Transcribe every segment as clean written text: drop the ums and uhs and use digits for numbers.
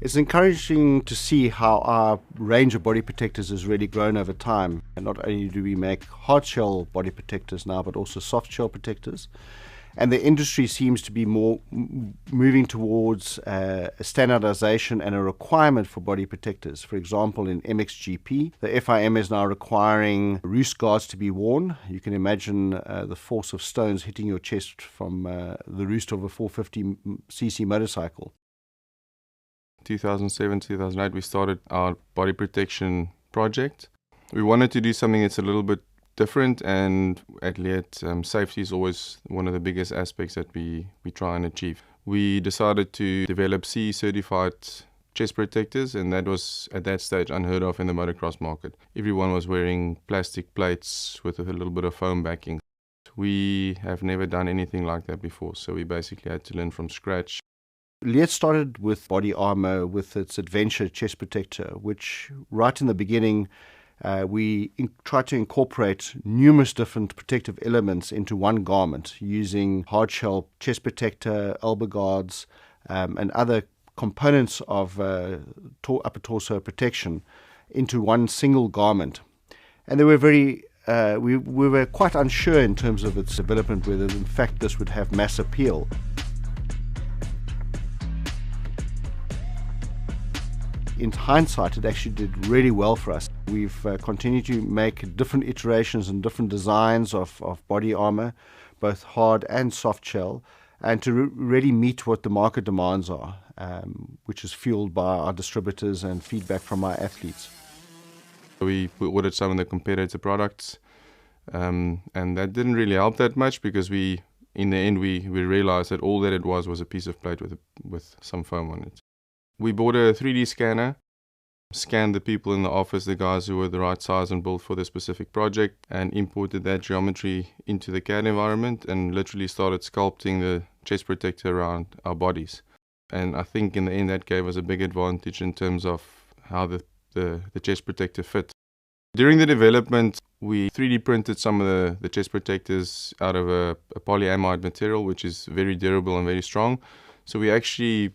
It's encouraging to see how our range of body protectors has really grown over time. And not only do we make hard shell body protectors now, but also soft shell protectors. And the industry seems to be more moving towards a standardization and a requirement for body protectors. For example, in MXGP, the FIM is now requiring roost guards to be worn. You can imagine the force of stones hitting your chest from the roost of a 450cc motorcycle. 2007, 2008, we started our body protection project. We wanted to do something that's a little bit different, and at Leatt, safety is always one of the biggest aspects that we try and achieve. We decided to develop CE certified chest protectors, and that was at that stage unheard of in the motocross market. Everyone was wearing plastic plates with a little bit of foam backing. We have never done anything like that before, so we basically had to learn from scratch. Leatt started with body armor with its Adventure chest protector, which right in the beginning we tried to incorporate numerous different protective elements into one garment using hard shell chest protector, elbow guards, and other components of upper torso protection into one single garment. And they were we were quite unsure in terms of its development whether in fact this would have mass appeal. In hindsight, it actually did really well for us. We've continued to make different iterations and different designs of body armor, both hard and soft shell, and to really meet what the market demands are, which is fueled by our distributors and feedback from our athletes. We ordered some of the competitor products, and that didn't really help that much because in the end, we realized that all that it was a piece of plate with some foam on it. We bought a 3D scanner, scanned the people in the office, the guys who were the right size and built for the specific project, and imported that geometry into the CAD environment and literally started sculpting the chest protector around our bodies. And I think in the end that gave us a big advantage in terms of how the chest protector fit. During the development, we 3D printed some of the chest protectors out of a polyamide material, which is very durable and very strong. So we actually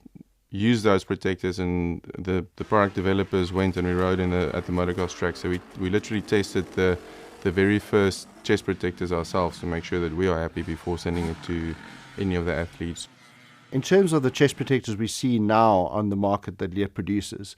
use those protectors, and the product developers went and we rode at the motocross track. So we literally tested the very first chest protectors ourselves to make sure that we are happy before sending it to any of the athletes. In terms of the chest protectors we see now on the market that Leatt produces,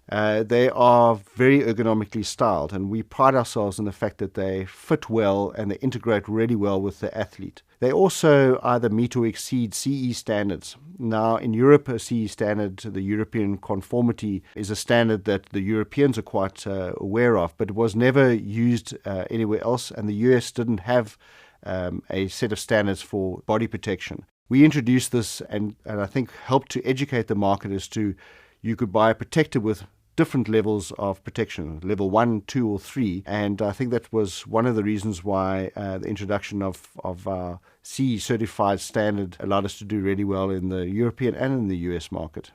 they are very ergonomically styled, and we pride ourselves in the fact that they fit well and they integrate really well with the athlete. They also either meet or exceed CE standards. Now, in Europe, a CE standard, the European conformity, is a standard that the Europeans are quite aware of, but it was never used anywhere else, and the US didn't have a set of standards for body protection. We introduced this and I think helped to educate the market as to you could buy a protector with different levels of protection, level 1, 2, or 3. And I think that was one of the reasons why the introduction of our CE certified standard allowed us to do really well in the European and in the US market.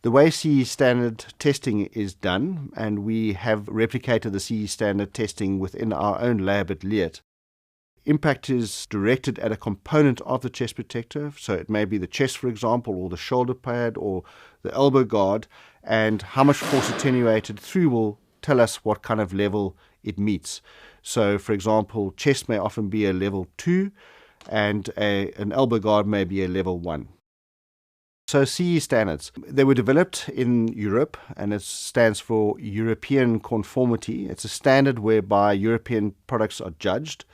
The way CE standard testing is done, and we have replicated the CE standard testing within our own lab at Leatt. Impact is directed at a component of the chest protector, so it may be the chest, for example, or the shoulder pad or the elbow guard, and how much force attenuated through will tell us what kind of level it meets. So, for example, chest may often be a level 2, and an elbow guard may be a level 1. So CE standards, they were developed in Europe, and it stands for European Conformity. It's a standard whereby European products are judged.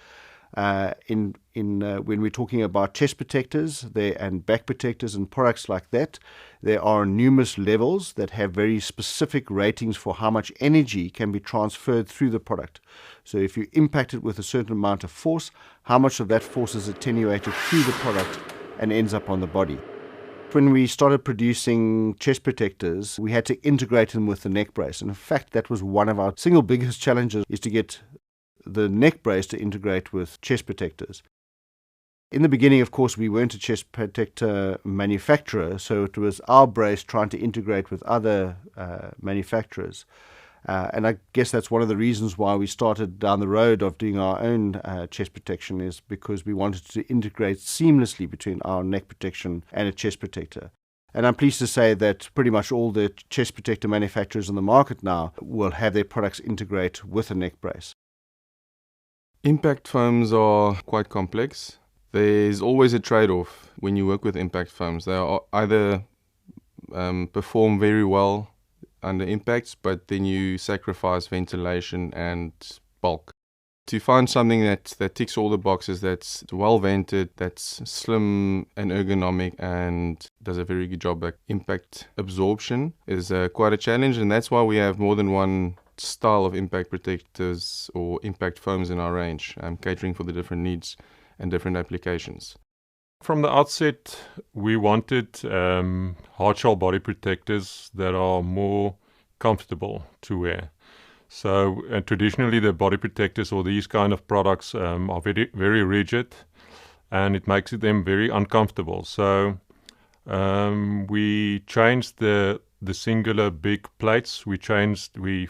When we're talking about chest protectors and back protectors and products like that, there are numerous levels that have very specific ratings for how much energy can be transferred through the product. So if you impact it with a certain amount of force, how much of that force is attenuated through the product and ends up on the body. When we started producing chest protectors, we had to integrate them with the neck brace. And in fact, that was one of our single biggest challenges, is to get the neck brace to integrate with chest protectors. In the beginning, of course, we weren't a chest protector manufacturer, so it was our brace trying to integrate with other manufacturers. And I guess that's one of the reasons why we started down the road of doing our own chest protection, is because we wanted to integrate seamlessly between our neck protection and a chest protector. And I'm pleased to say that pretty much all the chest protector manufacturers on the market now will have their products integrate with a neck brace. Impact foams are quite complex. There's always a trade-off when you work with impact foams. They are either perform very well under impacts, but then you sacrifice ventilation and bulk. To find something that ticks all the boxes, that's well vented, that's slim and ergonomic, and does a very good job at impact absorption is quite a challenge, and that's why we have more than one style of impact protectors or impact foams in our range, catering for the different needs and different applications. From the outset, we wanted hard shell body protectors that are more comfortable to wear. So traditionally the body protectors or these kind of products are very, very rigid, and it makes them very uncomfortable. So we changed the singular big plates. We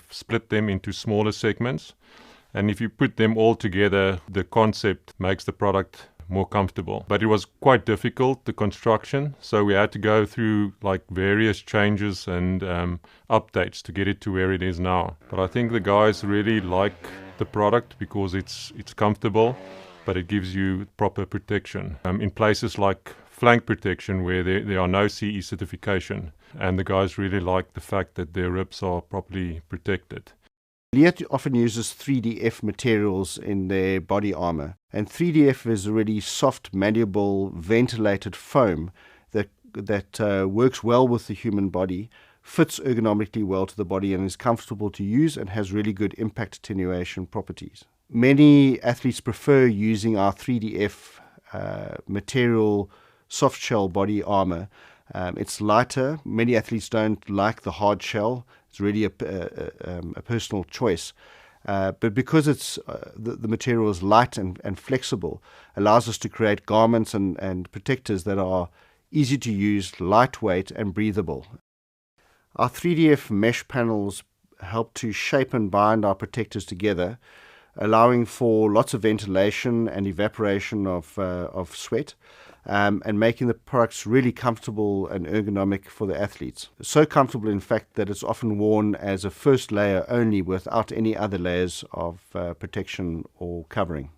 split them into smaller segments, and if you put them all together, the concept makes the product more comfortable. But it was quite difficult, the construction, so we had to go through like various changes and updates to get it to where it is now. But I think the guys really like the product because it's comfortable, but it gives you proper protection. In places like flank protection where there are no CE certification, and the guys really like the fact that their ribs are properly protected. Leatt often uses 3DF materials in their body armor, and 3DF is a really soft, malleable, ventilated foam that works well with the human body, fits ergonomically well to the body, and is comfortable to use and has really good impact attenuation properties. Many athletes prefer using our 3DF material soft shell body armor. It's lighter. Many athletes don't like the hard shell. It's really a personal choice. But because it's the material is light and flexible, allows us to create garments and protectors that are easy to use, lightweight and breathable. Our 3DF mesh panels help to shape and bind our protectors together, allowing for lots of ventilation and evaporation of sweat, and making the products really comfortable and ergonomic for the athletes. So comfortable, in fact, that it's often worn as a first layer only without any other layers of protection or covering.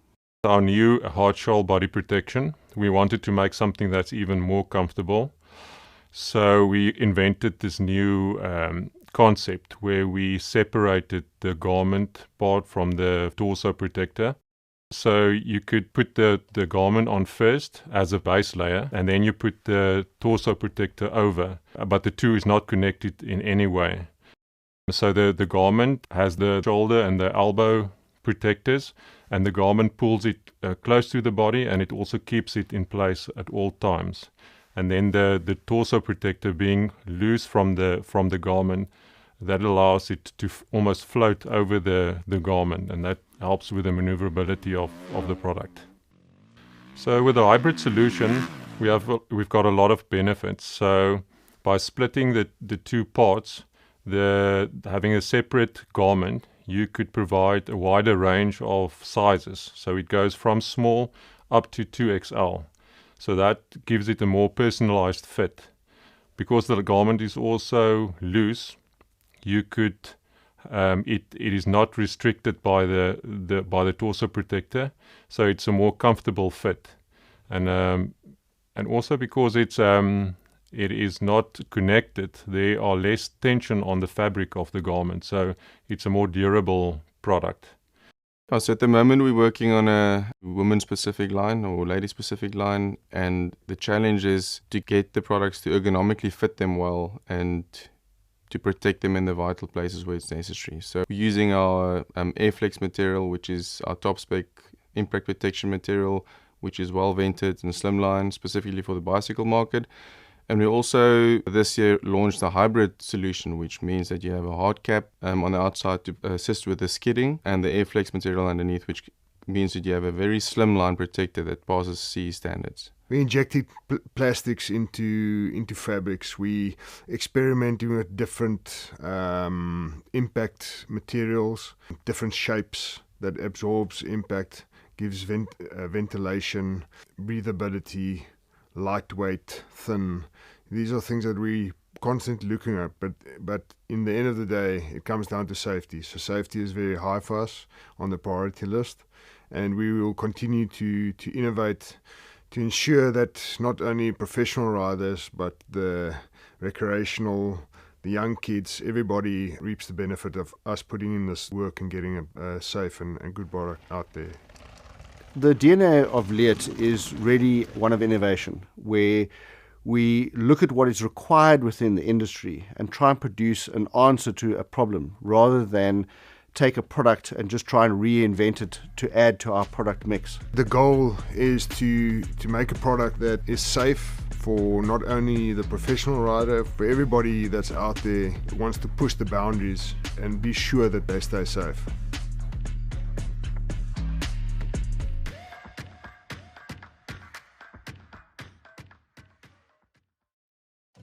Our new hard shell body protection, we wanted to make something that's even more comfortable. So we invented this new concept where we separated the garment part from the torso protector. So you could put the garment on first as a base layer, and then you put the torso protector over, but the two is not connected in any way. So the garment has the shoulder and the elbow protectors, and the garment pulls it close to the body, and it also keeps it in place at all times. And then the torso protector being loose from the garment, that allows it to almost float over the garment, and that helps with the maneuverability of the product. So with a hybrid solution, we've got a lot of benefits. So by splitting the two parts, having a separate garment, you could provide a wider range of sizes. So it goes from small up to 2XL. So that gives it a more personalized fit. Because the garment is also loose, you could it is not restricted by the torso protector, so it's a more comfortable fit, and also because it is not connected, there are less tension on the fabric of the garment, so it's a more durable product. So at the moment we're working on a women-specific line or lady-specific line, and the challenge is to get the products to ergonomically fit them well and to protect them in the vital places where it's necessary. So we're using our Airflex material, which is our top spec impact protection material, which is well vented and slimline, specifically for the bicycle market. And we also this year launched a hybrid solution, which means that you have a hard cap on the outside to assist with the skidding, and the Airflex material underneath, which means that you have a very slimline protector that passes CE standards. We injected plastics into fabrics. We experimenting with different impact materials, different shapes that absorbs impact, gives ventilation, breathability, lightweight, thin. These are things that we constantly looking at, but in the end of the day, it comes down to safety. So safety is very high for us on the priority list, and we will continue to innovate to ensure that not only professional riders, but the recreational, the young kids, everybody reaps the benefit of us putting in this work and getting a safe and good product out there. The DNA of Leatt is really one of innovation, where we look at what is required within the industry and try and produce an answer to a problem rather than take a product and just try and reinvent it to add to our product mix. The goal is to make a product that is safe for not only the professional rider, for everybody that's out there that wants to push the boundaries and be sure that they stay safe.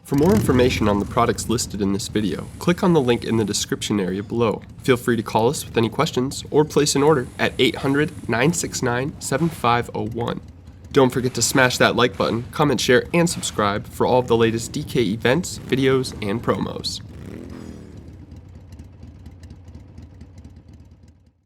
For more information on the products listed in this video, click on the link in the description area below. Feel free to call us with any questions or place an order at 800-969-7501. Don't forget to smash that like button, comment, share, and subscribe for all of the latest DK events, videos, and promos.